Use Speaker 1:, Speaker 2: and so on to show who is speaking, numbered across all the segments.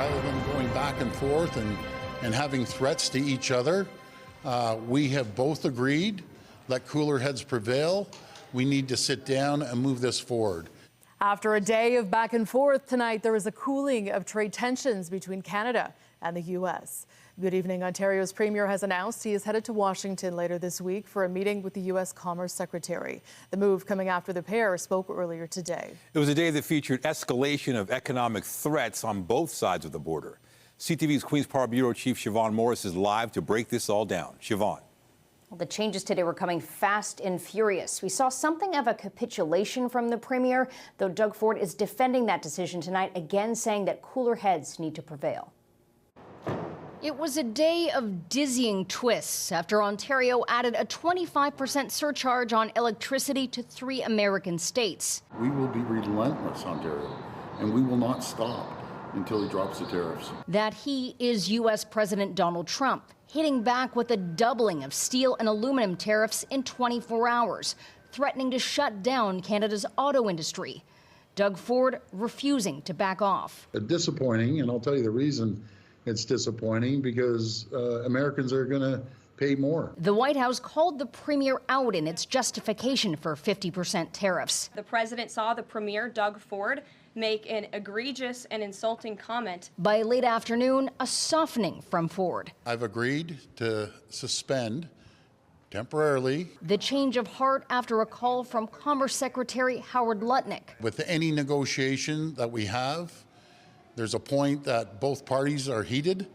Speaker 1: rather than going back and forth and having threats to each other. We have both agreed, let cooler heads prevail. We need to sit down and move this forward.
Speaker 2: After a day of back and forth tonight, there was a cooling of trade tensions between Canada and the U.S. Good evening. Ontario's Premier has announced he is headed to Washington later this week for a meeting with the U.S. Commerce Secretary. The move coming after the pair spoke earlier today.
Speaker 3: It was a day that featured escalation of economic threats on both sides of the border. CTV's Queen's Park Bureau Chief Siobhan Morris is live to break this all down. Siobhan.
Speaker 4: Well, the changes today were coming fast and furious. We saw something of a capitulation from the Premier, though Doug Ford is defending that decision tonight, again saying that cooler heads need to prevail. It was a day of dizzying twists after Ontario added a 25% surcharge on electricity to 3 American states.
Speaker 1: We will be relentless, Ontario, and we will not stop until he drops the tariffs.
Speaker 4: That he is U.S. President Donald Trump, hitting back with a doubling of steel and aluminum tariffs in 24 hours, threatening to shut down Canada's auto industry. Doug Ford refusing to back off.
Speaker 1: Disappointing, and I'll tell you the reason it's disappointing, because Americans are going to pay more.
Speaker 4: The White House called the Premier out in its justification for 50% tariffs.
Speaker 5: The President saw the Premier, Doug Ford, make an egregious and insulting comment.
Speaker 4: By late afternoon, a softening from Ford.
Speaker 1: I've agreed to suspend temporarily
Speaker 4: The change of heart after a call from Commerce Secretary Howard Lutnick.
Speaker 1: with any negotiation that we have. There's a point that both parties are heated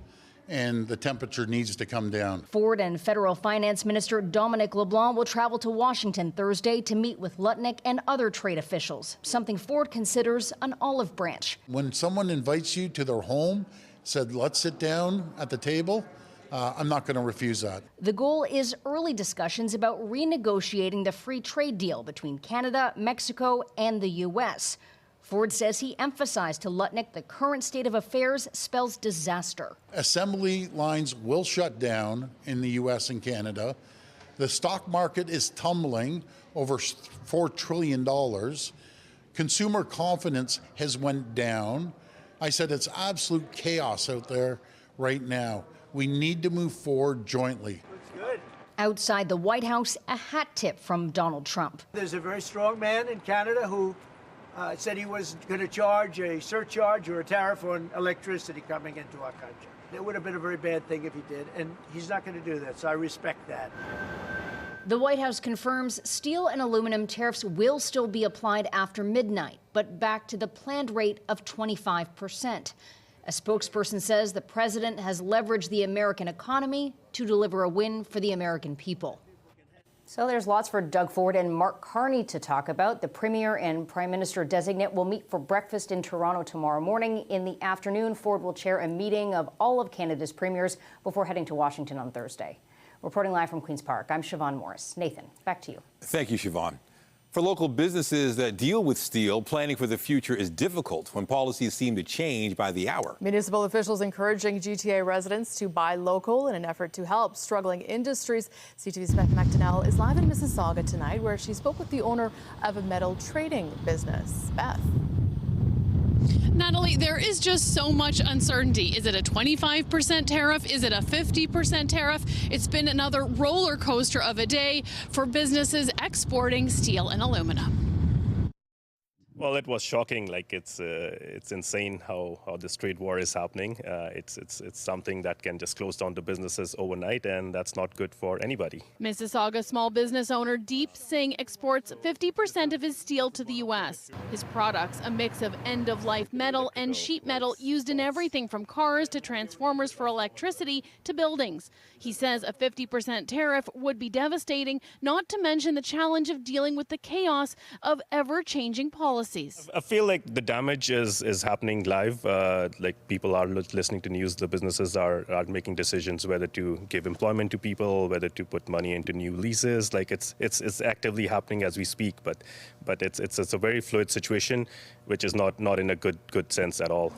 Speaker 1: and the temperature needs to come down.
Speaker 4: Ford and Federal Finance Minister Dominic LeBlanc will travel to Washington Thursday to meet with Lutnick and other trade officials, something Ford considers an olive branch.
Speaker 1: When someone invites you to their home, said, let's sit down at the table, I'm not going to refuse that.
Speaker 4: The goal is early discussions about renegotiating the free trade deal between Canada, Mexico, and the U.S. Ford says he emphasized to Lutnick the current state of affairs spells disaster. Assembly
Speaker 1: lines will shut down in the U.S. and Canada. The stock market is tumbling over $4 trillion. Consumer confidence has went down. I said it's absolute chaos out there right now. We need to move forward jointly.
Speaker 4: Outside the White House, a hat tip from Donald Trump.
Speaker 6: There's a very strong man in Canada who said he was going to charge a surcharge or a tariff on electricity coming into our country. It would have been a very bad thing if he did, and he's not going to do that, so I respect that.
Speaker 4: The White House confirms steel and aluminum tariffs will still be applied after midnight, but back to the planned rate of 25%. A spokesperson says the president has leveraged the American economy to deliver a win for the American people. So there's lots for Doug Ford and Mark Carney to talk about. The Premier and Prime Minister-designate will meet for breakfast in Toronto tomorrow morning. In the afternoon, Ford will chair a meeting of all of Canada's premiers before heading to Washington on Thursday. Reporting live from Queen's Park, I'm Siobhan Morris. Nathan, back to you.
Speaker 3: Thank you, Siobhan. For local businesses that deal with steel, planning for the future is difficult when policies seem to change by the hour.
Speaker 2: Municipal officials encouraging GTA residents to buy local in an effort to help struggling industries. CTV's Beth McDonnell is live in Mississauga tonight, where she spoke with the owner of a metal trading business. Beth.
Speaker 7: Natalie, there is just so much uncertainty. Is it a 25% tariff? Is it a 50% tariff? It's been another roller coaster of a day for businesses exporting steel and aluminum.
Speaker 8: Well, it was shocking. Like it's insane how this trade war is happening. It's something that can just close down the businesses overnight, and that's not good for anybody.
Speaker 7: Mississauga small business owner Deep Singh exports 50% of his steel to the U.S. His products, a mix of end-of-life metal and sheet metal used in everything from cars to transformers for electricity to buildings. He says a 50% tariff would be devastating, not to mention the challenge of dealing with the chaos of ever-changing policies.
Speaker 8: I feel like the damage is happening live. Like people are listening to news. The businesses are making decisions whether to give employment to people, whether to put money into new leases. Like it's actively happening as we speak. But it's a very fluid situation, which is not in a good sense at all.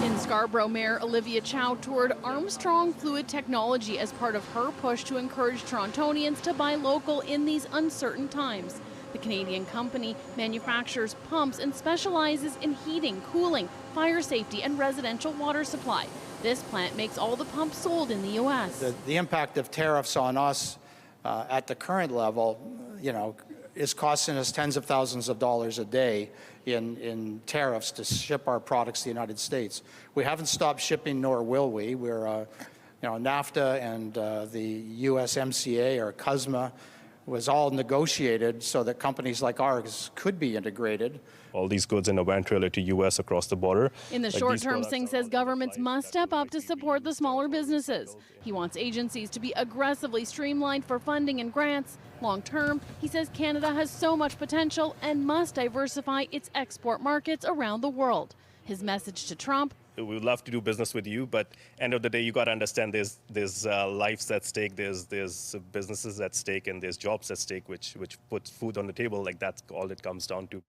Speaker 7: In Scarborough, Mayor Olivia Chow toured Armstrong Fluid Technology as part of her push to encourage Torontonians to buy local in these uncertain times. The Canadian company manufactures pumps and specializes in heating, cooling, fire safety, and residential water supply. This plant makes all the pumps sold in the U.S.
Speaker 9: The impact of tariffs on us at the current level, is costing us tens of thousands of dollars a day in tariffs to ship our products to the United States. We haven't stopped shipping, nor will we. We're, NAFTA and the USMCA or CUSMA was all negotiated so that companies like ours could be integrated.
Speaker 8: All these goods in a van trailer to U.S. across the border.
Speaker 7: In the short term, Singh says governments must step up to support the smaller businesses. He wants agencies to be aggressively streamlined for funding and grants. Long term, he says Canada has so much potential and must diversify its export markets around the world. His message to Trump:
Speaker 8: We would love to do business with you, but end of the day, you got to understand there's lives at stake, there's businesses at stake, and there's jobs at stake, which puts food on the table. Like, that's all it comes down to.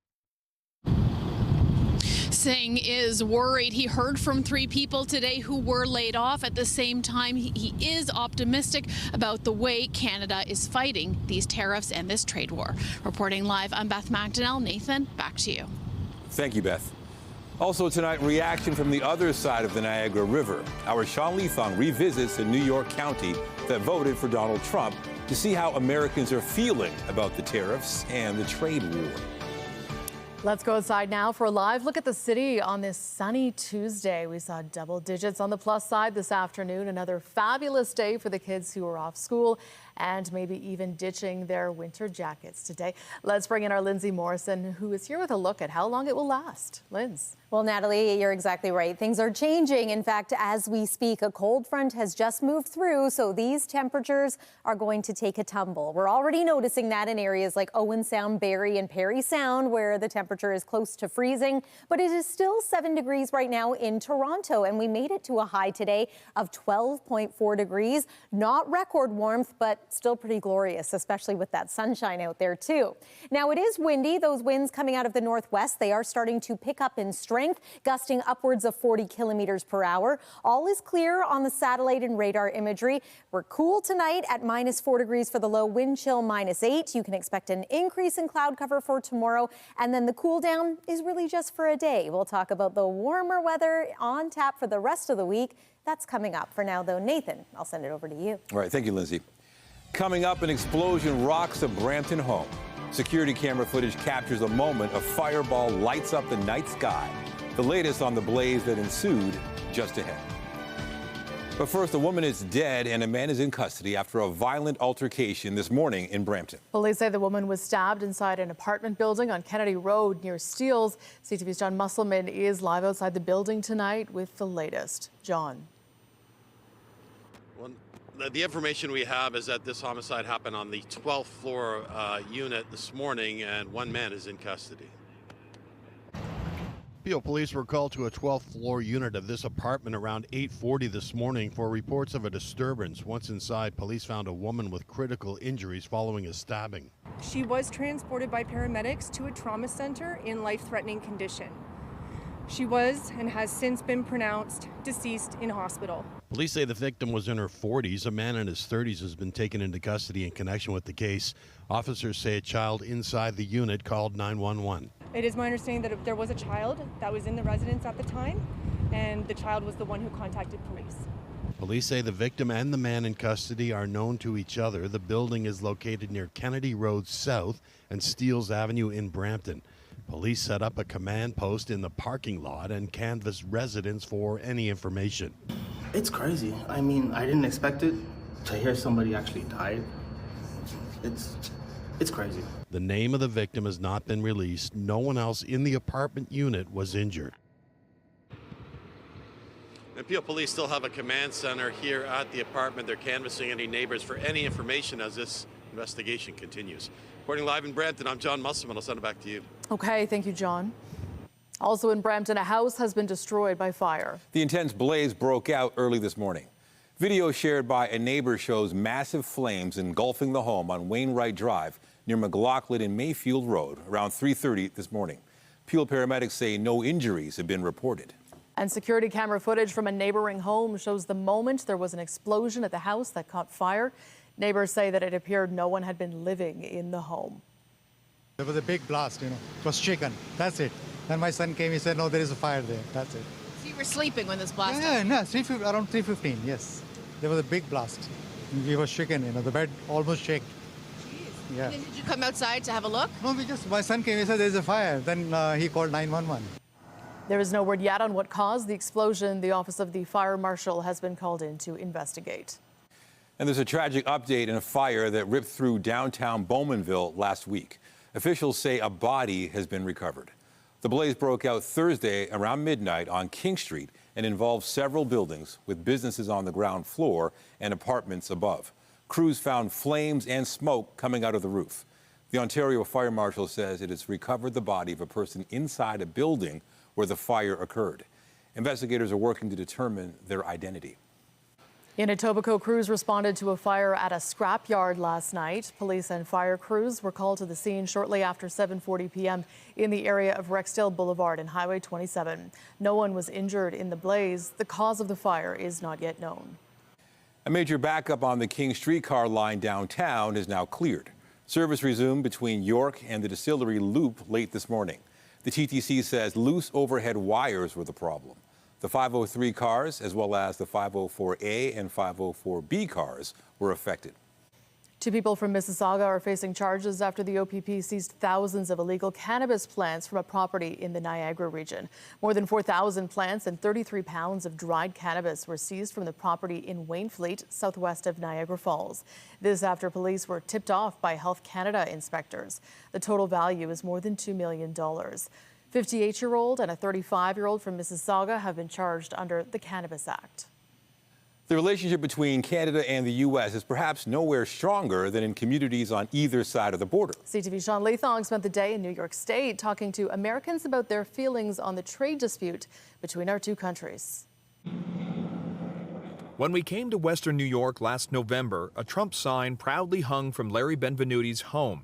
Speaker 7: Singh is worried. He heard from 3 people today who were laid off. At the same time, he is optimistic about the way Canada is fighting these tariffs and this trade war. Reporting live, I'm Beth McDonnell. Nathan, back to you.
Speaker 3: Thank you, Beth. Also tonight, reaction from the other side of the Niagara River. Our Sean Leithong revisits a New York county that voted for Donald Trump to see how Americans are feeling about the tariffs and the trade war.
Speaker 2: Let's go outside now for a live look at the city on this sunny Tuesday. We saw double digits on the plus side this afternoon. Another fabulous day for the kids who are off school and maybe even ditching their winter jackets today. Let's bring in our Lindsay Morrison, who is here with a look at how long it will last. Linz.
Speaker 10: Well, Natalie, you're exactly right. Things are changing. In fact, as we speak, a cold front has just moved through, so these temperatures are going to take a tumble. We're already noticing that in areas like Owen Sound, Barrie, and Parry Sound, where the temperature is close to freezing. But it is still 7 degrees right now in Toronto, and we made it to a high today of 12.4 degrees. Not record warmth, but still pretty glorious, especially with that sunshine out there, too. Now, it is windy. Those winds coming out of the northwest, they are starting to pick up in strength, gusting upwards of 40 kilometers per hour. All is clear on the satellite and radar imagery. We're cool tonight at -4 degrees for the low, wind chill -8. You can expect an increase in cloud cover for tomorrow, and then the cool down is really just for a day. We'll talk about the warmer weather on tap for the rest of the week. That's coming up. For now, though, Nathan, I'll send it over to you.
Speaker 3: All right, thank you, Lindsay. Coming up, an explosion rocks a Brampton home. Security camera footage captures a moment a fireball lights up the night sky. The latest on the blaze that ensued just ahead. But first, a woman is dead and a man is in custody after a violent altercation this morning in Brampton.
Speaker 2: Police say the woman was stabbed inside an apartment building on Kennedy Road near Steeles. CTV's John Musselman is live outside the building tonight with the latest. John.
Speaker 11: Well, the information we have is that this homicide happened on the 12th floor unit this morning, and one man is in custody.
Speaker 12: Peel police were called to a 12th floor unit of this apartment around 8:40 this morning for reports of a disturbance. Once inside, police found a woman with critical injuries following a stabbing.
Speaker 13: She was transported by paramedics to a trauma center in life-threatening condition. She was and has since been pronounced deceased in hospital.
Speaker 12: Police say the victim was in her 40s. A man in his 30s has been taken into custody in connection with the case. Officers say a child inside the unit called 911.
Speaker 13: It is my understanding that there was a child that was in the residence at the time, and the child was the one who contacted police.
Speaker 12: Police say the victim and the man in custody are known to each other. The building is located near Kennedy Road South and Steeles Avenue in Brampton. Police set up a command post in the parking lot and canvassed residents for any information.
Speaker 14: It's crazy. I mean, I didn't expect it. To hear somebody actually died, it's crazy.
Speaker 12: The name of the victim has not been released. No one else in the apartment unit was injured.
Speaker 11: And Peel police still have a command center here at the apartment. They're canvassing any neighbors for any information as this investigation continues. Reporting live in Brampton, I'm John Musselman. I'll send it back to you.
Speaker 2: Okay, thank you, John. Also in Brampton, a house has been destroyed by fire.
Speaker 3: The intense blaze broke out early this morning. Video shared by a neighbor shows massive flames engulfing the home on Wainwright Drive near McLaughlin and Mayfield Road around 3:30 this morning. Peel paramedics say no injuries have been reported.
Speaker 2: And security camera footage from a neighboring home shows the moment there was an explosion at the house that caught fire. Neighbors say that it appeared no one had been living in the home.
Speaker 15: There was a big blast, it was shaken. That's it. Then my son came, he said, no, there is a fire there. That's it.
Speaker 7: So you were sleeping when this blast
Speaker 15: happened? No, around 3:15, yes. There was a big blast. We were shaken, the bed almost shook. Yeah.
Speaker 7: Did you come outside to have a look?
Speaker 15: No, my son came, he said, there's a fire. Then he called 911.
Speaker 2: There is no word yet on what caused the explosion. The office of the fire marshal has been called in to investigate.
Speaker 3: And there's a tragic update in a fire that ripped through downtown Bowmanville last week. Officials say a body has been recovered. The blaze broke out Thursday around midnight on King Street and involved several buildings with businesses on the ground floor and apartments above. Crews found flames and smoke coming out of the roof. The Ontario Fire Marshal says it has recovered the body of a person inside a building where the fire occurred. Investigators are working to determine their identity.
Speaker 2: In Etobicoke, crews responded to a fire at a scrapyard last night. Police and fire crews were called to the scene shortly after 7:40 p.m. in the area of Rescheduled Boulevard and Highway 27. No one was injured in the blaze. The cause of the fire is not yet known.
Speaker 3: A major backup on the King streetcar line downtown is now cleared. Service resumed between York and the Distillery Loop late this morning. The TTC says loose overhead wires were the problem. The 503 cars, as well as the 504A and 504B cars, were affected.
Speaker 2: 2 people from Mississauga are facing charges after the OPP seized thousands of illegal cannabis plants from a property in the Niagara region. More than 4,000 plants and 33 pounds of dried cannabis were seized from the property in Wainfleet, southwest of Niagara Falls. This after police were tipped off by Health Canada inspectors. The total value is more than $2 million. 58-year-old and a 35-year-old from Mississauga have been charged under the Cannabis Act.
Speaker 3: The relationship between Canada and the U.S. is perhaps nowhere stronger than in communities on either side of the border.
Speaker 2: CTV's Sean Leithong spent the day in New York State talking to Americans about their feelings on the trade dispute between our two countries.
Speaker 16: When we came to Western New York last November, a Trump sign proudly hung from Larry Benvenuti's home.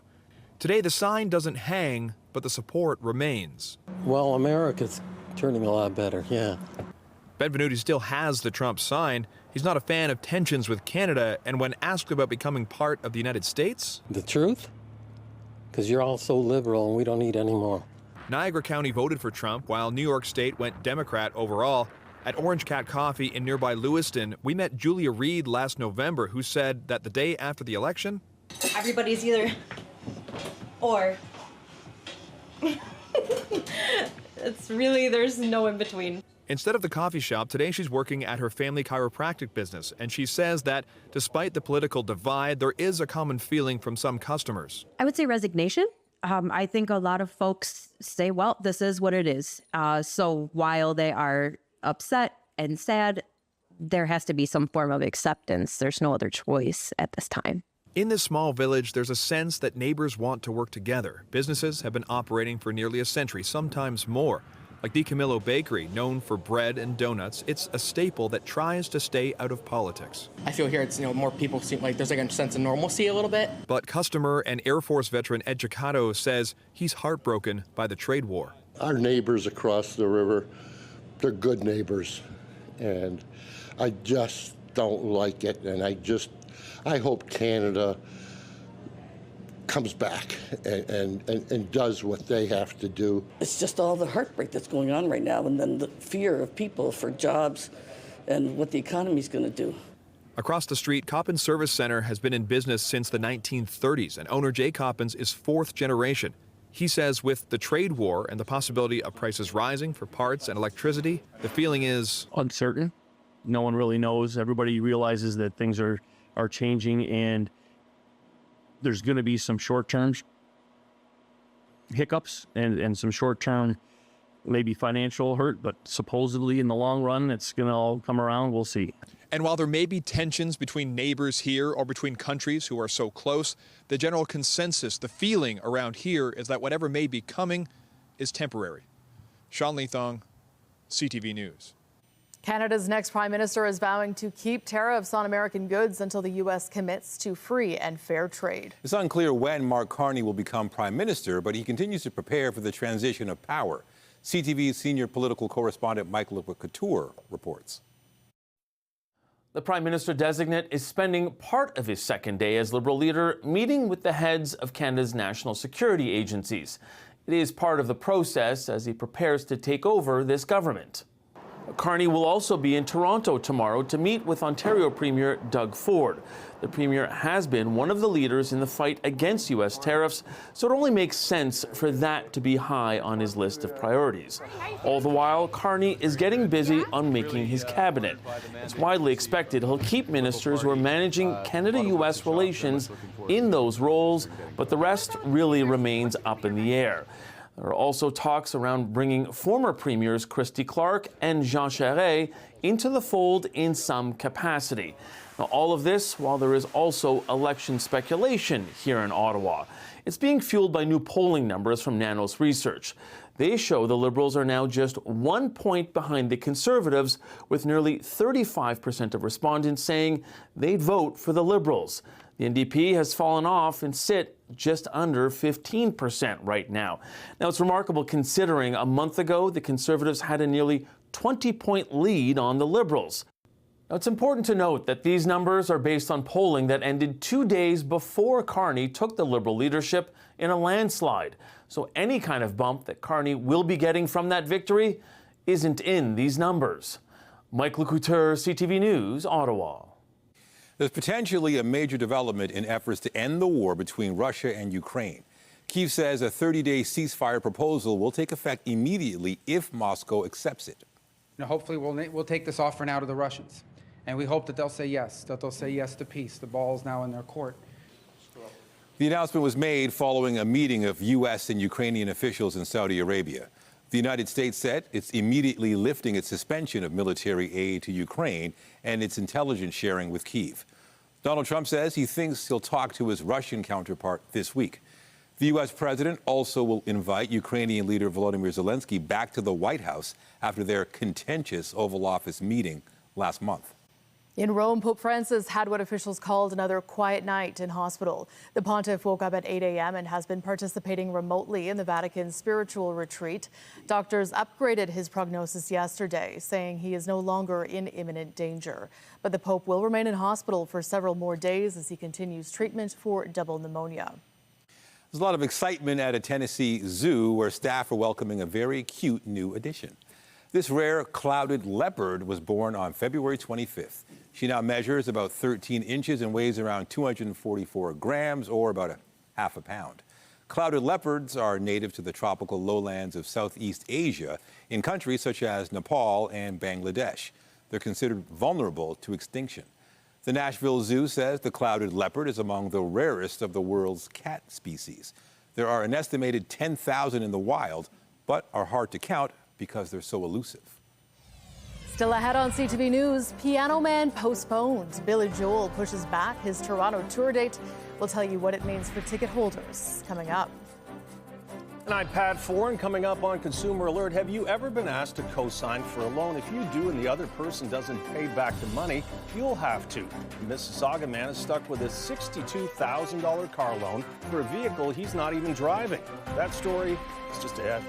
Speaker 16: Today, the sign doesn't hang, but the support remains.
Speaker 17: Well, America's turning a lot better, yeah.
Speaker 16: Benvenuti still has the Trump sign. He's not a fan of tensions with Canada, and when asked about becoming part of the United States...
Speaker 17: The truth? Because you're all so liberal and we don't need any more.
Speaker 16: Niagara County voted for Trump, while New York State went Democrat overall. At Orange Cat Coffee in nearby Lewiston, we met Julia Reed last November, who said that the day after the election...
Speaker 18: Everybody's either or. It's really, there's no in between.
Speaker 16: Instead of the coffee shop, today she's working at her family chiropractic business, and she says that despite the political divide, there is a common feeling from some customers.
Speaker 19: I would say resignation. I think a lot of folks say, well, this is what it is. So while they are upset and sad, there has to be some form of acceptance. There's no other choice at this time.
Speaker 16: In this small village, there's a sense that neighbors want to work together. Businesses have been operating for nearly a century, sometimes more. Like Di Camillo Bakery, known for bread and donuts, it's a staple that tries to stay out of politics.
Speaker 20: I feel here it's, more people seem like there's like a sense of normalcy a little bit.
Speaker 16: But customer and Air Force veteran Ed Giacato says he's heartbroken by the trade war.
Speaker 21: Our neighbors across the river, they're good neighbors, and I just don't like it, and I hope Canada comes back and does what they have to do.
Speaker 22: It's just all the heartbreak that's going on right now, and then the fear of people for jobs and what the economy's going to do.
Speaker 16: Across the street, Coppins Service Center has been in business since the 1930s, and owner Jay Coppins is fourth generation. He says with the trade war and the possibility of prices rising for parts and electricity, the feeling is
Speaker 23: uncertain. No one really knows. Everybody realizes that things are changing, and there's going to be some short-term hiccups and some short-term maybe financial hurt, but supposedly in the long run, it's going to all come around. We'll see.
Speaker 16: And while there may be tensions between neighbors here or between countries who are so close, the general consensus, the feeling around here is that whatever may be coming is temporary. Sean Leithong, CTV News.
Speaker 2: Canada's next prime minister is vowing to keep tariffs on American goods until the U.S. commits to free and fair trade.
Speaker 3: It's unclear when Mark Carney will become prime minister, but he continues to prepare for the transition of power. CTV's senior political correspondent Mike Couture reports.
Speaker 1: The Prime Minister-designate is spending part of his second day as Liberal leader meeting with the heads of Canada's national security agencies. It is part of the process as he prepares to take over this government. Carney will also be in Toronto tomorrow to meet with Ontario Premier Doug Ford. The Premier has been one of the leaders in the fight against U.S. tariffs, so it only makes sense for that to be high on his list of priorities. All the while, Carney is getting busy on making his cabinet. It's widely expected he'll keep ministers who are managing Canada-U.S. relations in those roles, but the rest really remains up in the air. There are also talks around bringing former premiers Christy Clark and Jean Charest into the fold in some capacity. Now, all of this while there is also election speculation here in Ottawa. It's being fueled by new polling numbers from Nanos Research. They show the Liberals are now just 1 point behind the Conservatives, with nearly 35% of respondents saying they'd vote for the Liberals. The NDP has fallen off and sit just under 15% right now. Now, it's remarkable considering a month ago the Conservatives had a nearly 20-point lead on the Liberals. Now, it's important to note that these numbers are based on polling that ended 2 days before Carney took the Liberal leadership in a landslide. So any kind of bump that Carney will be getting from that victory isn't in these numbers. Mike Lecouteur, CTV News, Ottawa.
Speaker 3: There's potentially a major development in efforts to end the war between Russia and Ukraine. Kyiv says a 30-day ceasefire proposal will take effect immediately if Moscow accepts it.
Speaker 5: Now, hopefully we'll take this offering out of the Russians, and we hope that they'll say yes, to peace. The ball is now in their court.
Speaker 3: The announcement was made following a meeting of U.S. and Ukrainian officials in Saudi Arabia. The United States said it's immediately lifting its suspension of military aid to Ukraine and its intelligence sharing with Kyiv. Donald Trump says he thinks he'll talk to his Russian counterpart this week. The U.S. president also will invite Ukrainian leader Volodymyr Zelensky back to the White House after their contentious Oval Office meeting last month.
Speaker 2: In Rome, Pope Francis had what officials called another quiet night in hospital. The pontiff woke up at 8 a.m. and has been participating remotely in the Vatican's spiritual retreat. Doctors upgraded his prognosis yesterday, saying he is no longer in imminent danger. But the Pope will remain in hospital for several more days as he continues treatment for double pneumonia.
Speaker 3: There's a lot of excitement at a Tennessee zoo where staff are welcoming a very cute new addition. This rare clouded leopard was born on February 25th. She now measures about 13 inches and weighs around 244 grams, or about a half a pound. Clouded leopards are native to the tropical lowlands of Southeast Asia in countries such as Nepal and Bangladesh. They're considered vulnerable to extinction. The Nashville Zoo says the clouded leopard is among the rarest of the world's cat species. There are an estimated 10,000 in the wild, but are hard to count because they're so elusive.
Speaker 2: Still ahead on CTV News, Piano Man postponed. Billy Joel pushes back his Toronto tour date. We'll tell you what it means for ticket holders coming up.
Speaker 6: And I'm Pat Foran. Coming up on Consumer Alert, have you ever been asked to co-sign for a loan? If you do and the other person doesn't pay back the money, you'll have to. A Mississauga man is stuck with a $62,000 car loan for a vehicle he's not even driving. That story is just ahead.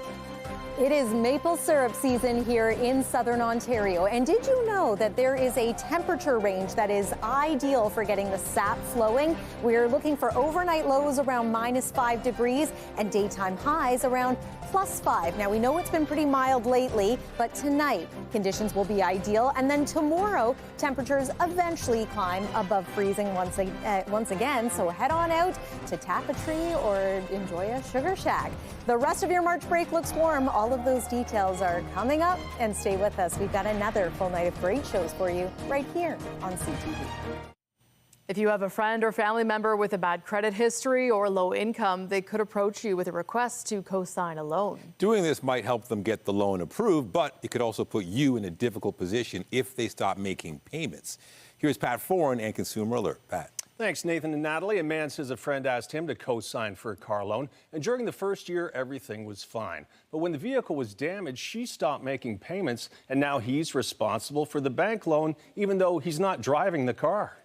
Speaker 10: It is maple syrup season here in southern Ontario. And did you know that there is a temperature range that is ideal for getting the sap flowing? We're looking for overnight lows around -5 degrees and daytime highs around +5. Now, we know it's been pretty mild lately, but tonight conditions will be ideal. And then tomorrow, temperatures eventually climb above freezing once again. So head on out to tap a tree or enjoy a sugar shack. The rest of your March break looks warm. All of those details are coming up, and stay with us. We've got another full night of great shows for you right here on CTV.
Speaker 2: If you have a friend or family member with a bad credit history or low income, they could approach you with a request to co-sign a loan.
Speaker 3: Doing this might help them get the loan approved, but it could also put you in a difficult position if they stop making payments. Here's Pat Foran and Consumer Alert. Pat.
Speaker 6: Thanks, Nathan and Natalie. A man says a friend asked him to co-sign for a car loan, and during the first year, everything was fine. But when the vehicle was damaged, she stopped making payments, and now he's responsible for the bank loan, even though he's not driving the car.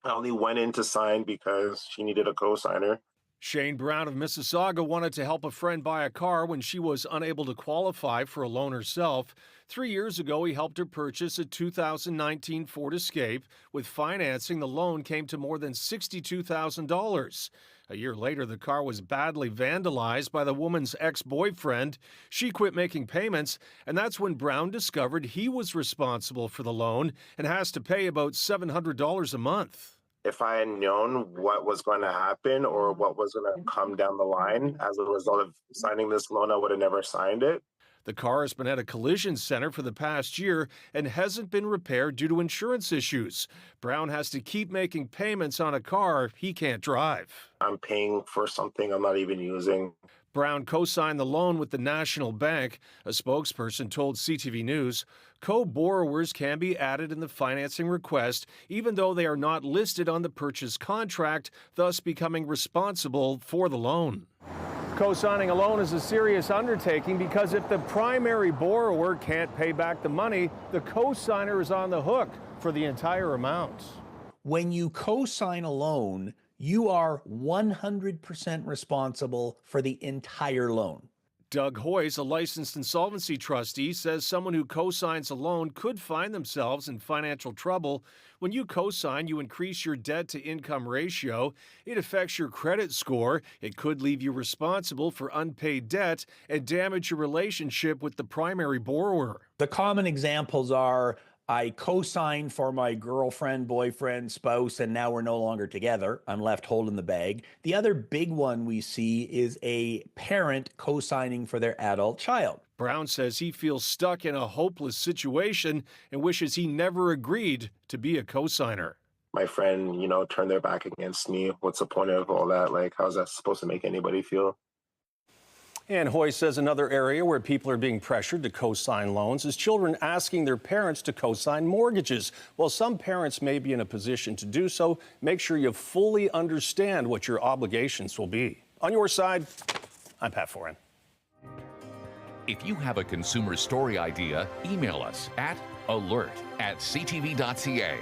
Speaker 24: I only went in to sign because she needed a co-signer.
Speaker 6: Shane Brown of Mississauga wanted to help a friend buy a car when she was unable to qualify for a loan herself. 3 years ago, he helped her purchase a 2019 Ford Escape. With financing, the loan came to more than $62,000. A year later, the car was badly vandalized by the woman's ex-boyfriend. She quit making payments, and that's when Brown discovered he was responsible for the loan and has to pay about $700 a month.
Speaker 4: If I had known what was going to happen or what was going to come down the line as a result of signing this loan, I would have never signed it.
Speaker 6: The car has been at a collision center for the past year and hasn't been repaired due to insurance issues. Brown has to keep making payments on a car he can't drive.
Speaker 4: I'm paying for something I'm not even using.
Speaker 6: Brown co-signed the loan with the National Bank. A spokesperson told CTV News co-borrowers can be added in the financing request even though they are not listed on the purchase contract, thus becoming responsible for the loan. Co-signing a loan is a serious undertaking because if the primary borrower can't pay back the money, the co-signer is on the hook for the entire amount.
Speaker 8: When you co-sign a loan, you are 100% responsible for the entire loan.
Speaker 6: Doug Hoyes, a licensed insolvency trustee, says someone who co-signs a loan could find themselves in financial trouble. When you co-sign, you increase your debt-to-income ratio. It affects your credit score. It could leave you responsible for unpaid debt and damage your relationship with the primary borrower.
Speaker 8: The common examples are I co-sign for my girlfriend, boyfriend, spouse, and now we're no longer together. I'm left holding the bag. The other big one we see is a parent co-signing for their adult child.
Speaker 6: Brown says he feels stuck in a hopeless situation and wishes he never agreed to be a co-signer.
Speaker 4: My friend, turned their back against me. What's the point of all that? Like, how's that supposed to make anybody feel?
Speaker 6: And Hoy says another area where people are being pressured to co-sign loans is children asking their parents to co-sign mortgages. While some parents may be in a position to do so, make sure you fully understand what your obligations will be. On your side, I'm Pat Foran.
Speaker 9: If you have a consumer story idea, email us at alert@ctv.ca.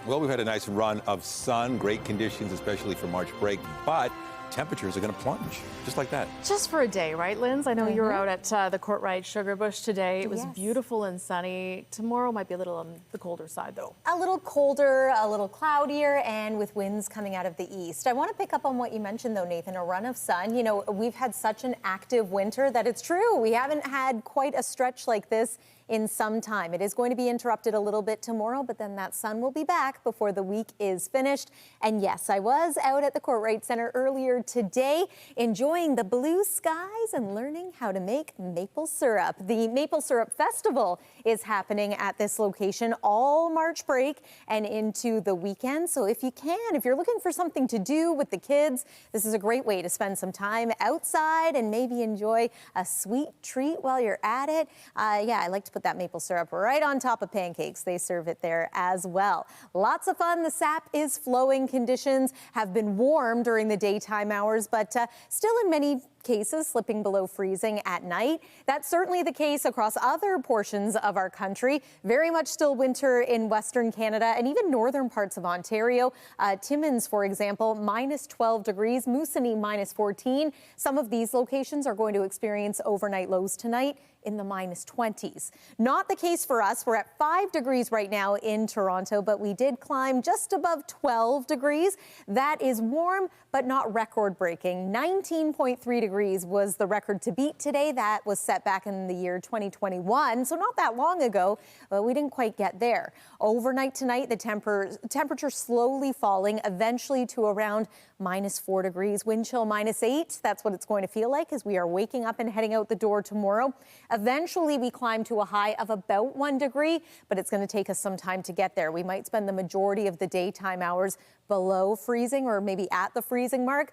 Speaker 3: Well, we've had a nice run of sun, great conditions, especially for March break, but temperatures are going to plunge, just like that.
Speaker 2: Just for a day, right, Linz? I know you were out at the Courtright Sugar Bush today. It was beautiful and sunny. Tomorrow might be a little on the colder side, though.
Speaker 10: A little colder, a little cloudier, and with winds coming out of the east. I want to pick up on what you mentioned, though, Nathan, a run of sun. We've had such an active winter that it's true. We haven't had quite a stretch like this in some time. It is going to be interrupted a little bit tomorrow, but then that sun will be back before the week is finished. And yes, I was out at the Courtright Center earlier today, enjoying the blue skies and learning how to make maple syrup. The Maple Syrup Festival is happening at this location all March break and into the weekend. So if you're looking for something to do with the kids, this is a great way to spend some time outside and maybe enjoy a sweet treat while you're at it. I like to put that maple syrup right on top of pancakes. They serve it there as well. Lots of fun. The sap is flowing. Conditions have been warm during the daytime hours, but still in many cases slipping below freezing at night. That's certainly the case across other portions of our country. Very much still winter in Western Canada and even northern parts of Ontario. Timmins, for example, minus 12 degrees, Moosonee minus 14. Some of these locations are going to experience overnight lows tonight in the minus 20s. Not the case for us. We're at 5 degrees right now in Toronto, but we did climb just above 12 degrees. That is warm, but not record-breaking. 19.3 degrees was the record to beat today. That was set back in the year 2021, so not that long ago, but we didn't quite get there. Overnight tonight, the temperature slowly falling, eventually to around minus 4 degrees. Wind chill minus 8. That's what it's going to feel like as we are waking up and heading out the door tomorrow. Eventually, we climb to a high of about 1 degree, but it's going to take us some time to get there. We might spend the majority of the daytime hours below freezing or maybe at the freezing mark.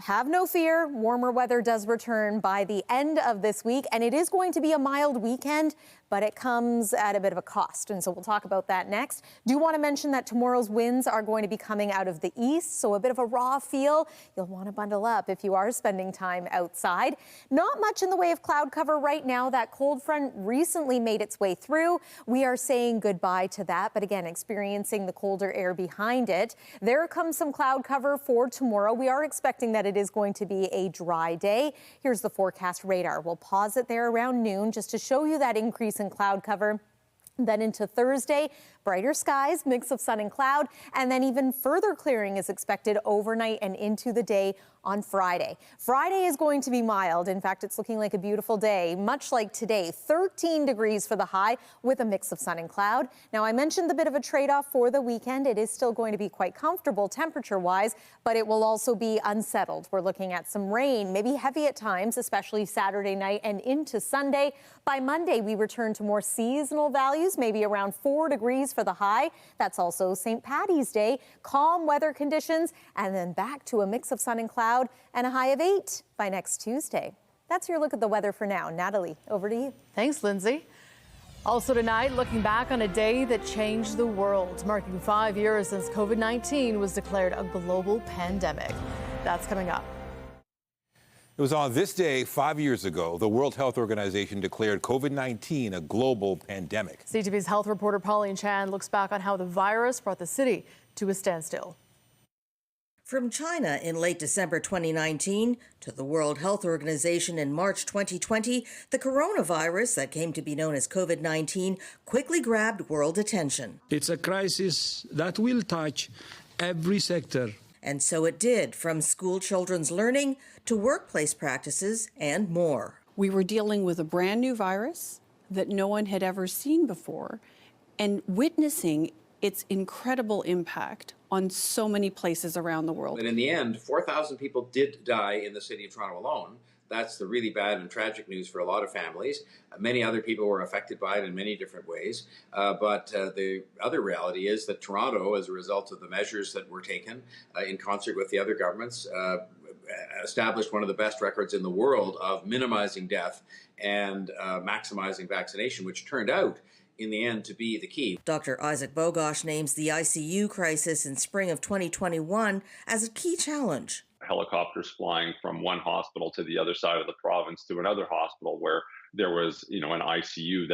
Speaker 10: Have no fear, warmer weather does return by the end of this week, and it is going to be a mild weekend, but it comes at a bit of a cost, and so we'll talk about that next. Do want to mention that tomorrow's winds are going to be coming out of the east, so a bit of a raw feel. You'll want to bundle up if you are spending time outside. Not much in the way of cloud cover right now. That cold front recently made its way through. We are saying goodbye to that, but again, experiencing the colder air behind it. There comes some cloud cover for tomorrow. We are expecting that it is going to be a dry day. Here's the forecast radar. We'll pause it there around noon just to show you that increase in cloud cover. Then into Thursday, brighter skies, mix of sun and cloud, and then even further clearing is expected overnight and into the day on Friday. Friday is going to be mild. In fact, it's looking like a beautiful day, much like today. 13 degrees for the high with a mix of sun and cloud. Now, I mentioned the bit of a trade-off for the weekend. It is still going to be quite comfortable temperature-wise, but it will also be unsettled. We're looking at some rain, maybe heavy at times, especially Saturday night and into Sunday. By Monday, we return to more seasonal values, maybe around 4 degrees for the high. That's also St. Paddy's Day. Calm weather conditions, and then back to a mix of sun and cloud and a high of 8 by next Tuesday. That's your look at the weather for now. Natalie, over to you.
Speaker 2: Thanks, Lindsay. Also tonight, looking back on a day that changed the world, marking 5 years since COVID-19 was declared a global pandemic. That's coming up.
Speaker 3: It was on this day 5 years ago, the World Health Organization declared COVID-19 a global pandemic.
Speaker 2: CTV's health reporter Pauline Chan looks back on how the virus brought the city to a standstill.
Speaker 12: From China in late December 2019 to the World Health Organization in March 2020, the coronavirus that came to be known as COVID-19 quickly grabbed world attention.
Speaker 13: It's a crisis that will touch every sector.
Speaker 12: And so it did, from school children's learning to workplace practices and more.
Speaker 14: We were dealing with a brand new virus that no one had ever seen before and witnessing its incredible impact on so many places around the world.
Speaker 24: And in the end, 4,000 people did die in the city of Toronto alone. That's the really bad and tragic news for a lot of families. Many other people were affected by it in many different ways. But the other reality is that Toronto, as a result of the measures that were taken in concert with the other governments, established one of the best records in the world of minimizing death and maximizing vaccination, which turned out in the end to be the key.
Speaker 12: Dr. Isaac Bogosh names the ICU crisis in spring of 2021 as a key challenge.
Speaker 25: Helicopters flying from one hospital to the other side of the province to another hospital where there was, an ICU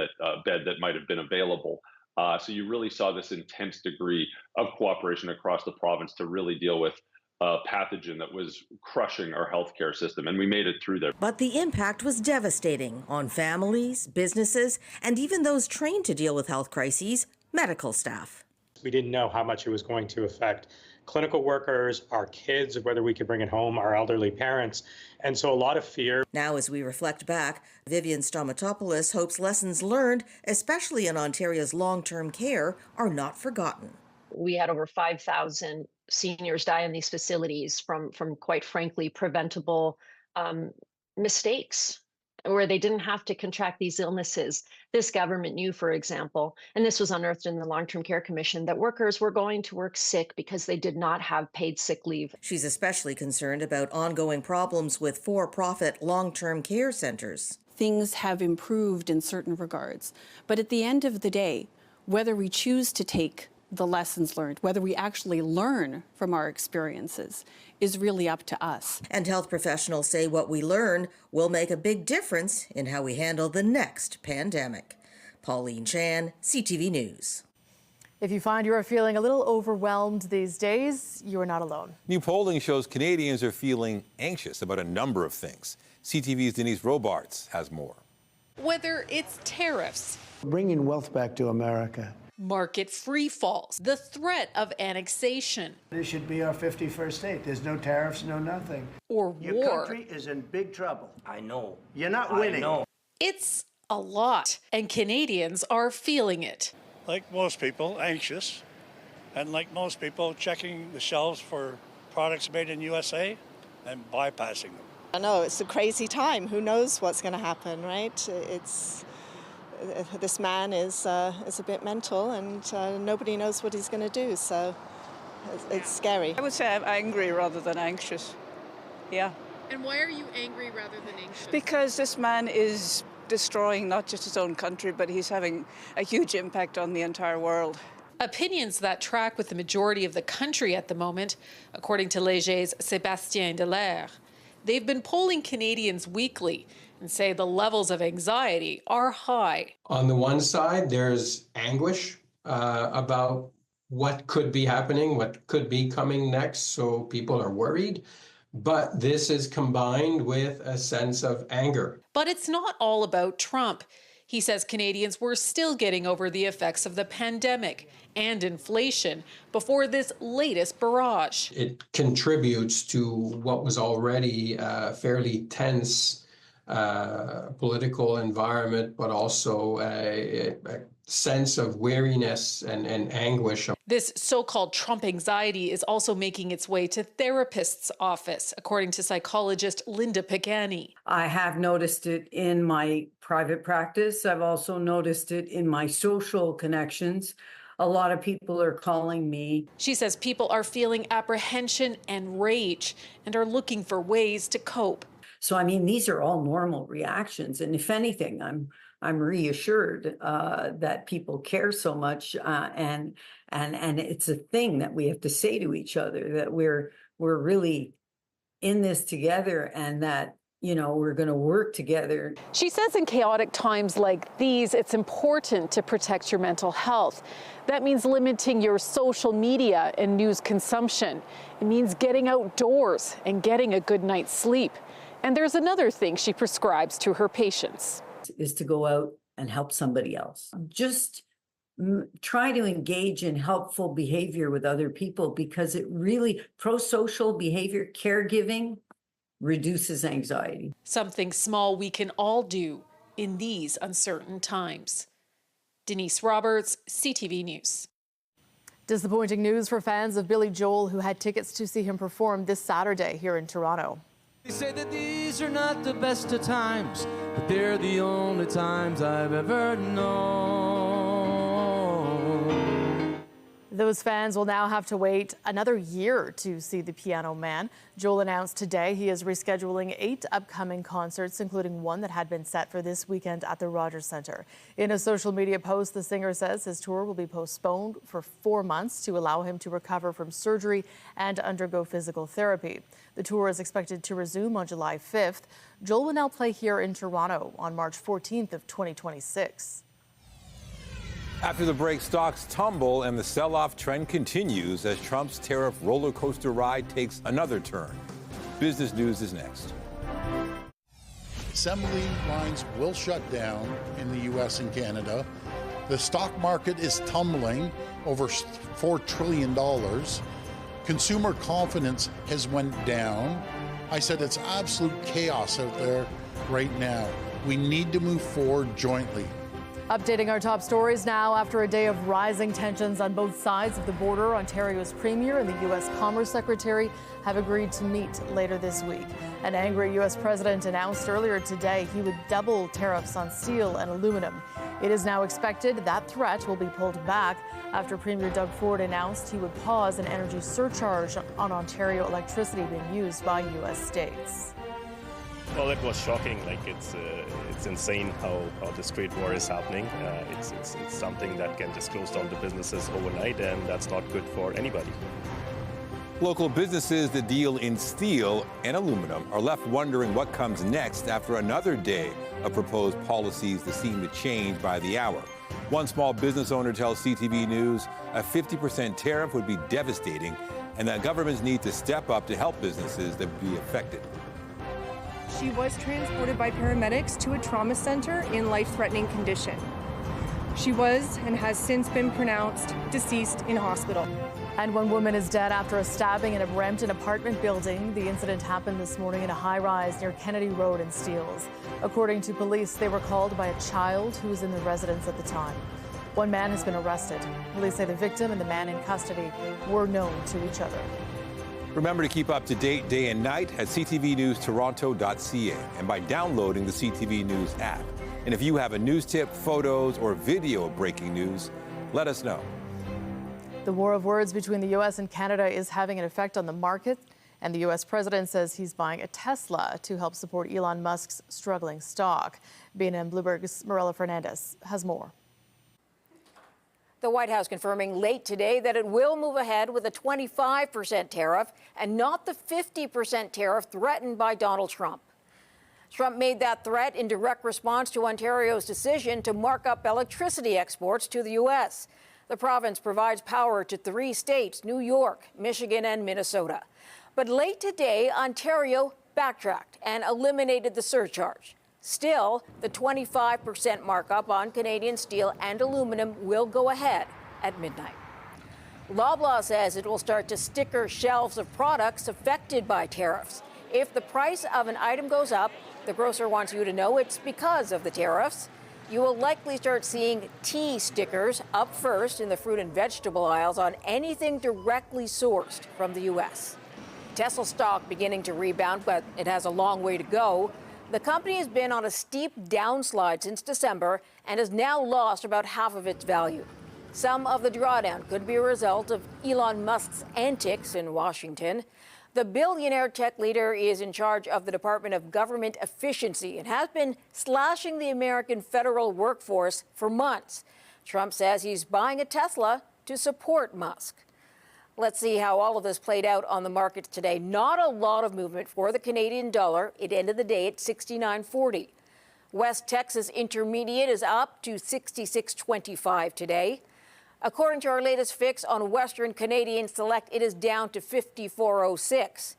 Speaker 25: bed that might have been available. So you really saw this intense degree of cooperation across the province to really deal with a pathogen that was crushing our healthcare system, and we made it through there.
Speaker 12: But the impact was devastating on families, businesses, and even those trained to deal with health crises, medical staff.
Speaker 26: We didn't know how much it was going to affect clinical workers, our kids, whether we could bring it home, our elderly parents, and so a lot of fear.
Speaker 12: Now, as we reflect back, Vivian Stomatopoulos hopes lessons learned, especially in Ontario's long-term care, are not forgotten.
Speaker 27: We had over 5,000 seniors die in these facilities from quite frankly, preventable mistakes where they didn't have to contract these illnesses. This government knew, for example, and this was unearthed in the Long-Term Care Commission, that workers were going to work sick because they did not have paid sick leave.
Speaker 12: She's especially concerned about ongoing problems with for-profit long-term care centers.
Speaker 14: Things have improved in certain regards, but at the end of the day, whether we choose to take the lessons learned, whether we actually learn from our experiences, is really up to us.
Speaker 12: And health professionals say what we learn will make a big difference in how we handle the next pandemic. Pauline Chan, CTV News.
Speaker 2: If you find you are feeling a little overwhelmed these days, you are not alone.
Speaker 3: New polling shows Canadians are feeling anxious about a number of things. CTV's Denise Robarts has more.
Speaker 28: Whether it's tariffs,
Speaker 29: bringing wealth back to America,
Speaker 28: market free falls, the threat of annexation.
Speaker 29: This should be our 51st state. There's no tariffs, no nothing.
Speaker 28: Or
Speaker 29: Your
Speaker 28: war.
Speaker 29: country is in big trouble.
Speaker 30: I know.
Speaker 29: You're not winning.
Speaker 30: I know.
Speaker 28: It's a lot, and Canadians are feeling it.
Speaker 31: Like most people, anxious, and like most people, checking the shelves for products made in USA and bypassing them.
Speaker 32: I know, it's a crazy time. Who knows what's going to happen, right? This man is a bit mental, and nobody knows what he's going to do, so it's scary.
Speaker 33: I would say I'm angry rather than anxious.
Speaker 7: Yeah.
Speaker 28: And why are you angry rather than anxious?
Speaker 7: Because this man is destroying not just his own country, but he's having a huge impact on the entire world.
Speaker 28: Opinions that track with the majority of the country at the moment, according to Léger's Sébastien Dallaire. They've been polling Canadians weekly and say the levels of anxiety are high.
Speaker 11: On the one side, there's anguish about what could be happening, what could be coming next, so people are worried. But this is combined with a sense of anger.
Speaker 28: But it's not all about Trump. He says Canadians were still getting over the effects of the pandemic and inflation before this latest barrage.
Speaker 11: It contributes to what was already a fairly tense political environment, but also a sense of weariness and anguish.
Speaker 28: This so-called Trump anxiety is also making its way to therapists' office, according to psychologist Linda Pagani.
Speaker 15: I have noticed it in my private practice. I've also noticed it in my social connections. A lot of people are calling me.
Speaker 28: She says people are feeling apprehension and rage and are looking for ways to cope.
Speaker 15: So, I mean, these are all normal reactions. And if anything, I'm reassured that people care so much, and it's a thing that we have to say to each other, that we're really in this together, and that, you know, we're going to work together.
Speaker 28: She says in chaotic times like these, it's important to protect your mental health. That means limiting your social media and news consumption. It means getting outdoors and getting a good night's sleep. And there's another thing she prescribes to her patients.
Speaker 15: Is to go out and help somebody else. Just try to engage in helpful behavior with other people, because it really, pro-social behavior, caregiving, reduces anxiety.
Speaker 28: Something small we can all do in these uncertain times. Denise Roberts, CTV News.
Speaker 2: Disappointing news for fans of Billy Joel, who had tickets to see him perform this Saturday here in Toronto.
Speaker 16: They say that these are not the best of times, but they're the only times I've ever known.
Speaker 2: Those fans will now have to wait another year to see the Piano Man. Joel announced today he is rescheduling 8 upcoming concerts, including one that had been set for this weekend at the Rogers Centre. In a social media post, the singer says his tour will be postponed for 4 months to allow him to recover from surgery and undergo physical therapy. The tour is expected to resume on July 5th. Joel will now play here in Toronto on March 14th of 2026.
Speaker 3: After the break, stocks tumble and the sell-off trend continues as Trump's tariff roller coaster ride takes another turn. Business News is next.
Speaker 17: Assembly lines will shut down in the U.S. and Canada. The stock market is tumbling over $4 trillion. Consumer confidence has went down. I said it's absolute chaos out there right now. We need to move forward jointly.
Speaker 2: Updating our top stories now. After a day of rising tensions on both sides of the border, Ontario's Premier and the U.S. Commerce Secretary have agreed to meet later this week. An angry U.S. president announced earlier today he would double tariffs on steel and aluminum. It is now expected that threat will be pulled back after Premier Doug Ford announced he would pause an energy surcharge on Ontario electricity being used by U.S. states.
Speaker 18: Well, it was shocking. Like it's insane how this trade war is happening. It's something that can just close down the businesses overnight, and that's not good for anybody.
Speaker 3: Local businesses that deal in steel and aluminum are left wondering what comes next after another day of proposed policies that seem to change by the hour. One small business owner tells CTV News a 50% tariff would be devastating, and that governments need to step up to help businesses that would be affected.
Speaker 19: She was transported by paramedics to a trauma center in life-threatening condition. She was and has since been pronounced deceased in hospital.
Speaker 2: And one woman is dead after a stabbing in a Brampton apartment building. The incident happened this morning in a high-rise near Kennedy Road in Steeles. According to police, they were called by a child who was in the residence at the time. One man has been arrested. Police say the victim and the man in custody were known to each other.
Speaker 3: Remember to keep up to date day and night at ctvnewstoronto.ca and by downloading the CTV News app. And if you have a news tip, photos, or video of breaking news, let us know.
Speaker 2: The war of words between the U.S. and Canada is having an effect on the market And the U.S. president says he's buying a Tesla to help support Elon Musk's struggling stock. BNN Bloomberg's Marilla Fernandez has more.
Speaker 1: The White House confirming late today that it will move ahead with a 25% tariff and not the 50% tariff threatened by Donald Trump. Trump made that threat in direct response to Ontario's decision to mark up electricity exports to the U.S. The province provides power to 3 states, New York, Michigan, and Minnesota. But late today, Ontario backtracked and eliminated the surcharge. Still, the 25% markup on Canadian steel and aluminum will go ahead at midnight. Loblaw says it will start to sticker shelves of products affected by tariffs. If the price of an item goes up, the grocer wants you to know it's because of the tariffs. You will likely start seeing T stickers up first in the fruit and vegetable aisles on anything directly sourced from the U.S. Tesla stock beginning to rebound, but it has a long way to go. The company has been on a steep downslide since December and has now lost about half of its value. Some of the drawdown could be a result of Elon Musk's antics in Washington. The billionaire tech leader is in charge of the Department of Government Efficiency and has been slashing the American federal workforce for months. Trump says he's buying a Tesla to support Musk. Let's see how all of this played out on the markets today. Not a lot of movement for the Canadian dollar. It ended the day at 69.40. West Texas Intermediate is up to 66.25 today. According to our latest fix on Western Canadian Select, it is down to 54.06.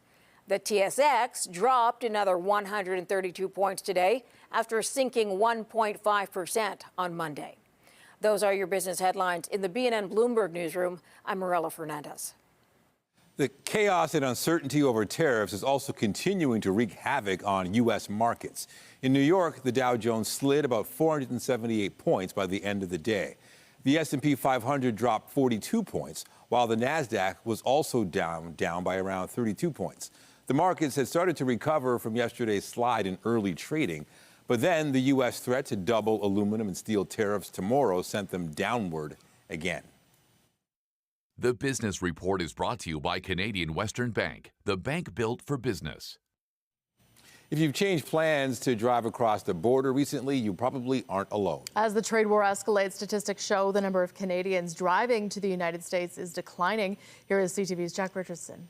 Speaker 1: The TSX dropped another 132 points today after sinking 1.5% on Monday. Those are your business headlines. In the BNN Bloomberg newsroom, I'm Marilla Fernandez.
Speaker 3: The chaos and uncertainty over tariffs is also continuing to wreak havoc on U.S. markets. In New York, the Dow Jones slid about 478 points by the end of the day. The S&P 500 dropped 42 points, while the Nasdaq was also down by around 32 points. The markets had started to recover from yesterday's slide in early trading, but then the U.S. threat to double aluminum and steel tariffs tomorrow sent them downward again.
Speaker 4: The Business Report is brought to you by Canadian Western Bank, the bank built for business.
Speaker 3: If you've changed plans to drive across the border recently, you probably aren't alone.
Speaker 2: As the trade war escalates, statistics show the number of Canadians driving to the United States is declining. Here is CTV's Jack Richardson.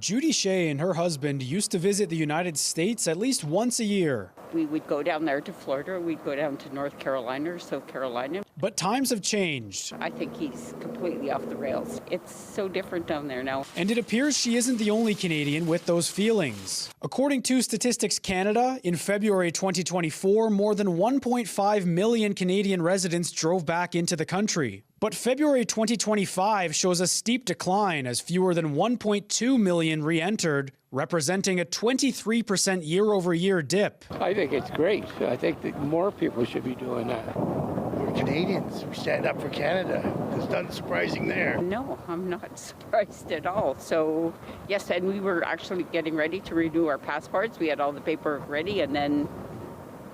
Speaker 5: Judy Shea and her husband used to visit the United States at least once a year.
Speaker 6: We would go down there to Florida, we'd go down to North Carolina or South Carolina.
Speaker 5: But times have changed.
Speaker 6: I think he's completely off the rails. It's so different down there now.
Speaker 5: And it appears she isn't the only Canadian with those feelings. According to Statistics Canada, in February 2024, more than 1.5 million Canadian residents drove back into the country. But February 2025 shows a steep decline as fewer than 1.2 million re-entered, representing a 23% year-over-year dip.
Speaker 8: I think it's great. I think that more people should be doing that.
Speaker 29: We're Canadians. We stand up for Canada. There's nothing surprising there.
Speaker 6: No, I'm not surprised at all. So, yes, and we were actually getting ready to renew our passports. We had all the paperwork ready, and then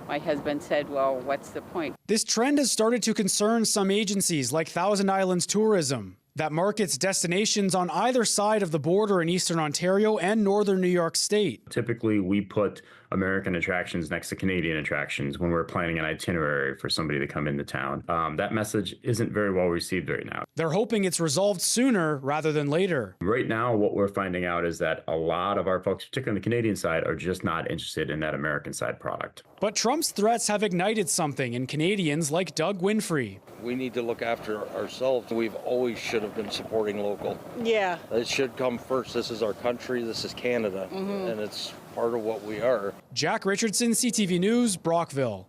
Speaker 6: my husband said, well, what's the point?
Speaker 5: This trend has started to concern some agencies like Thousand Islands Tourism that markets destinations on either side of the border in Eastern Ontario and Northern New York State.
Speaker 9: Typically, we put American attractions next to Canadian attractions when we're planning an itinerary for somebody to come into town. That message isn't very well received right now.
Speaker 5: They're hoping it's resolved sooner rather than later.
Speaker 9: Right now, what we're finding out is that a lot of our folks, particularly on the Canadian side, are just not interested in that American side product.
Speaker 5: But Trump's threats have ignited something in Canadians like Doug Winfrey.
Speaker 10: We need to look after ourselves. We've always should have been supporting local.
Speaker 1: Yeah.
Speaker 10: It should come first. This is our country. This is Canada. And it's part of what we are.
Speaker 5: Jack Richardson, CTV News, Brockville.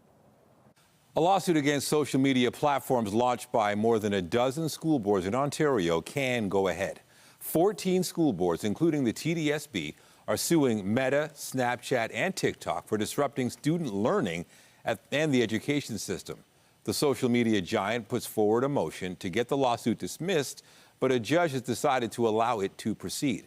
Speaker 3: A lawsuit against social media platforms launched by more than a dozen school boards in Ontario can go ahead. 14 school boards, including the TDSB, are suing Meta, Snapchat, and TikTok for disrupting student learning and the education system. The social media giant puts forward a motion to get the lawsuit dismissed, but a judge has decided to allow it to proceed.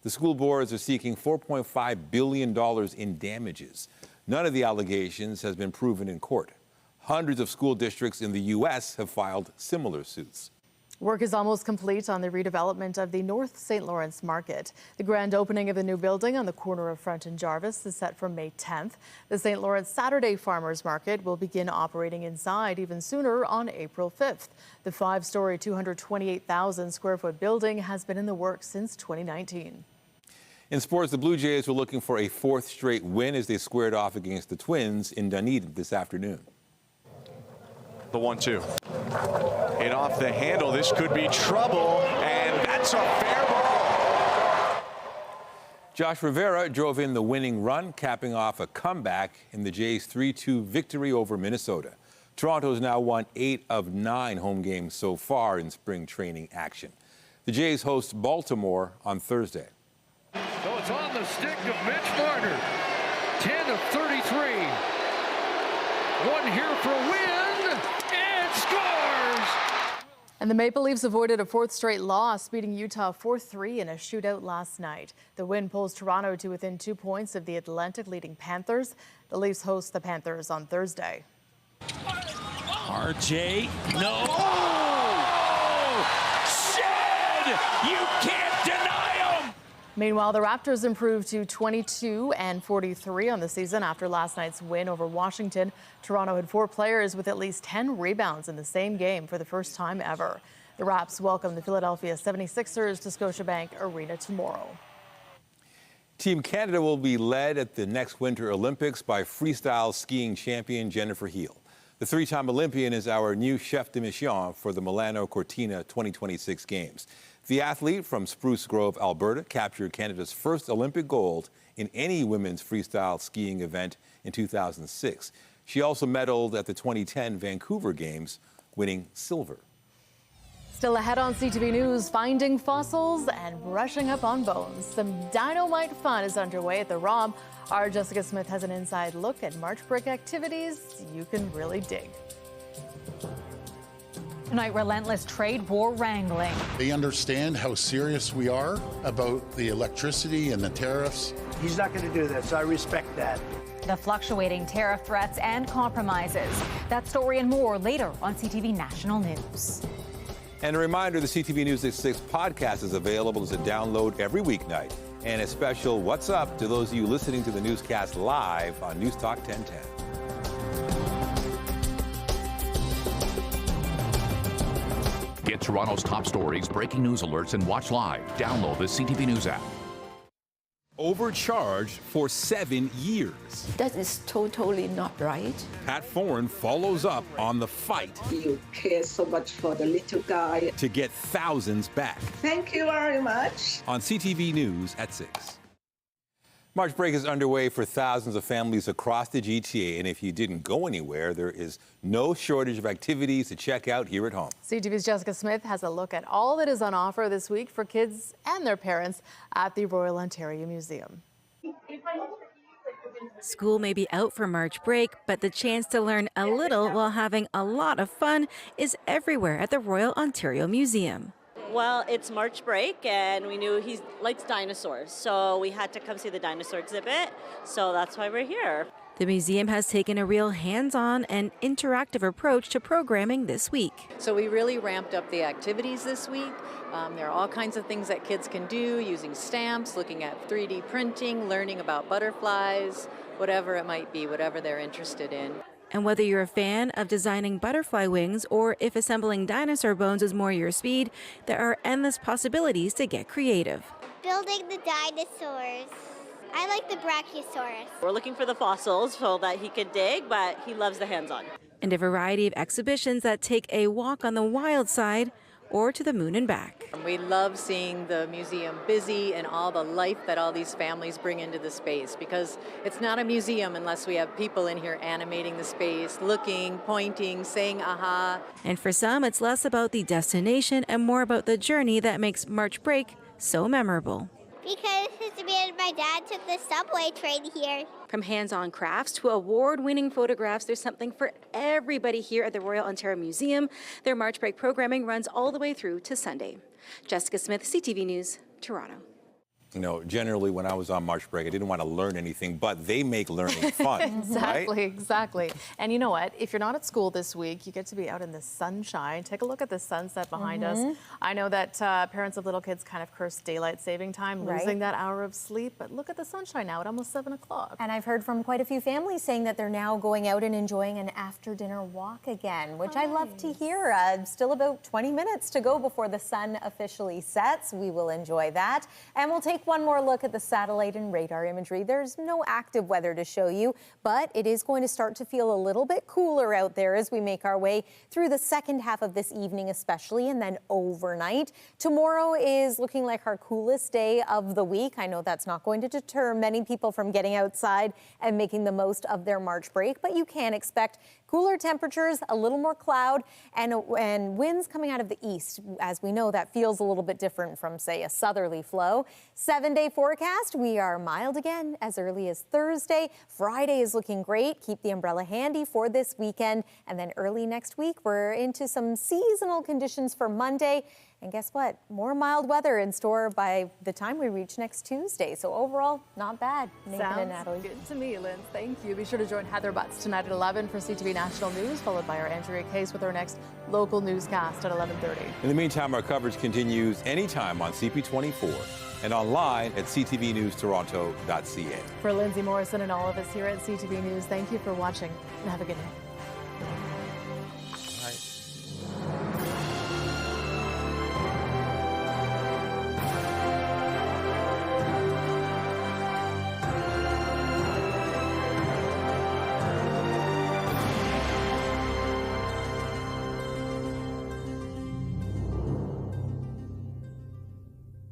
Speaker 3: The school boards are seeking $4.5 billion in damages. None of the allegations has been proven in court. Hundreds of school districts in the U.S. have filed similar suits.
Speaker 2: Work is almost complete on the redevelopment of the North St. Lawrence Market. The grand opening of the new building on the corner of Front and Jarvis is set for May 10th. The St. Lawrence Saturday Farmers Market will begin operating inside even sooner on April 5th. The 5-story, 228,000 square foot building has been in the works since 2019.
Speaker 3: In sports, the Blue Jays were looking for a 4th straight win as they squared off against the Twins in Dunedin this afternoon.
Speaker 12: The 1-2. And off the handle, this could be trouble, and that's a fair ball.
Speaker 3: Josh Rivera drove in the winning run, capping off a comeback in the Jays' 3-2 victory over Minnesota. Toronto has now won 8 of 9 home games so far in spring training action. The Jays host Baltimore on Thursday.
Speaker 13: So it's on the stick of Mitch Marner. 10 of 33. One here for a win. Scores!
Speaker 2: And the Maple Leafs avoided a 4th straight loss, beating Utah 4-3 in a shootout last night. The win pulls Toronto to within 2 points of the Atlantic-leading Panthers. The Leafs host the Panthers on Thursday.
Speaker 13: RJ, no! Oh! Shed! You can't deny him!
Speaker 2: Meanwhile, the Raptors improved to 22-43 on the season after last night's win over Washington. Toronto had 4 players with at least 10 rebounds in the same game for the first time ever. The Raps welcome the Philadelphia 76ers to Scotiabank Arena tomorrow.
Speaker 3: Team Canada will be led at the next Winter Olympics by freestyle skiing champion Jennifer Heel. The 3-time Olympian is our new chef de mission for the Milano Cortina 2026 Games. The athlete from Spruce Grove, Alberta, captured Canada's first Olympic gold in any women's freestyle skiing event in 2006. She also medaled at the 2010 Vancouver Games, winning silver.
Speaker 2: Still ahead on CTV News, finding fossils and brushing up on bones. Some dynamite fun is underway at the ROM. Our Jessica Smith has an inside look at March break activities you can really dig.
Speaker 14: Tonight, relentless trade war wrangling.
Speaker 17: They understand how serious we are about the electricity and the tariffs.
Speaker 29: He's not going to do this. I respect that.
Speaker 14: The fluctuating tariff threats and compromises. That story and more later on CTV National News.
Speaker 3: And a reminder, the CTV News at 6 podcast is available as a download every weeknight. And a special What's Up to those of you listening to the newscast live on News Talk 1010.
Speaker 4: Get Toronto's top stories, breaking news alerts, and watch live. Download the CTV News app.
Speaker 3: Overcharged for 7 years.
Speaker 20: That is totally not right.
Speaker 3: Pat Foran follows up on the fight.
Speaker 20: You care so much for the little guy.
Speaker 3: To get thousands back.
Speaker 20: Thank you very much.
Speaker 3: On CTV News at 6. March break is underway for thousands of families across the GTA, and if you didn't go anywhere, there is no shortage of activities to check out here at home.
Speaker 2: CTV's Jessica Smith has a look at all that is on offer this week for kids and their parents at the Royal Ontario Museum.
Speaker 21: School may be out for March break, but the chance to learn a little while having a lot of fun is everywhere at the Royal Ontario Museum.
Speaker 22: Well, it's March break, and we knew he likes dinosaurs, so we had to come see the dinosaur exhibit, so that's why we're here.
Speaker 21: The museum has taken a real hands-on and interactive approach to programming this week.
Speaker 23: So we really ramped up the activities this week. There are all kinds of things that kids can do, using stamps, looking at 3D printing, learning about butterflies, whatever it might be, whatever they're interested in.
Speaker 21: And whether you're a fan of designing butterfly wings or if assembling dinosaur bones is more your speed, there are endless possibilities to get creative.
Speaker 24: Building the dinosaurs. I like the Brachiosaurus.
Speaker 22: We're looking for the fossils so that he could dig, but he loves the hands-on.
Speaker 21: And a variety of exhibitions that take a walk on the wild side or to the moon and back.
Speaker 23: We love seeing the museum busy and all the life that all these families bring into the space, because it's not a museum unless we have people in here animating the space, looking, pointing, saying aha.
Speaker 21: And for some, it's less about the destination and more about the journey that makes March break so memorable.
Speaker 24: Because me and my dad took the subway train here.
Speaker 21: From hands-on crafts to award-winning photographs, there's something for everybody here at the Royal Ontario Museum. Their March break programming runs all the way through to Sunday. Jessica Smith, CTV News, Toronto.
Speaker 3: You know, generally when I was on March break, I didn't want to learn anything, but they make learning fun.
Speaker 2: Exactly,
Speaker 3: right?
Speaker 2: exactly. And you know what? If you're not at school this week, you get to be out in the sunshine. Take a look at the sunset behind us. I know that parents of little kids kind of curse daylight saving time, losing that hour of sleep, but look at the sunshine now at almost 7 o'clock.
Speaker 7: And I've heard from quite a few families saying that they're now going out and enjoying an after-dinner walk again, which I love to hear. Still about 20 minutes to go before the sun officially sets. We will enjoy that. And we'll take one more look at the satellite and radar imagery. There's no active weather to show you, but it is going to start to feel a little bit cooler out there as we make our way through the second half of this evening especially, and then overnight. Tomorrow is looking like our coolest day of the week. I know that's not going to deter many people from getting outside and making the most of their March break, but you can expect cooler temperatures, a little more cloud, and winds coming out of the east. As we know, that feels a little bit different from, say, a southerly flow. 7-day forecast, we are mild again as early as Thursday. Friday is looking great. Keep the umbrella handy for this weekend. And then early next week, we're into some seasonal conditions for Monday. And guess what? More mild weather in store by the time we reach next Tuesday. So overall, not bad. Nathan and Natalie.
Speaker 2: Good to me, Lynn. Thank you. Be sure to join Heather Butts tonight at 11 for CTV National News, followed by our Andrea Case with our next local newscast at 11:30.
Speaker 3: In the meantime, our coverage continues anytime on CP24 and online at ctvnewstoronto.ca.
Speaker 2: For Lindsay Morrison and all of us here at CTV News, thank you for watching and have a good night.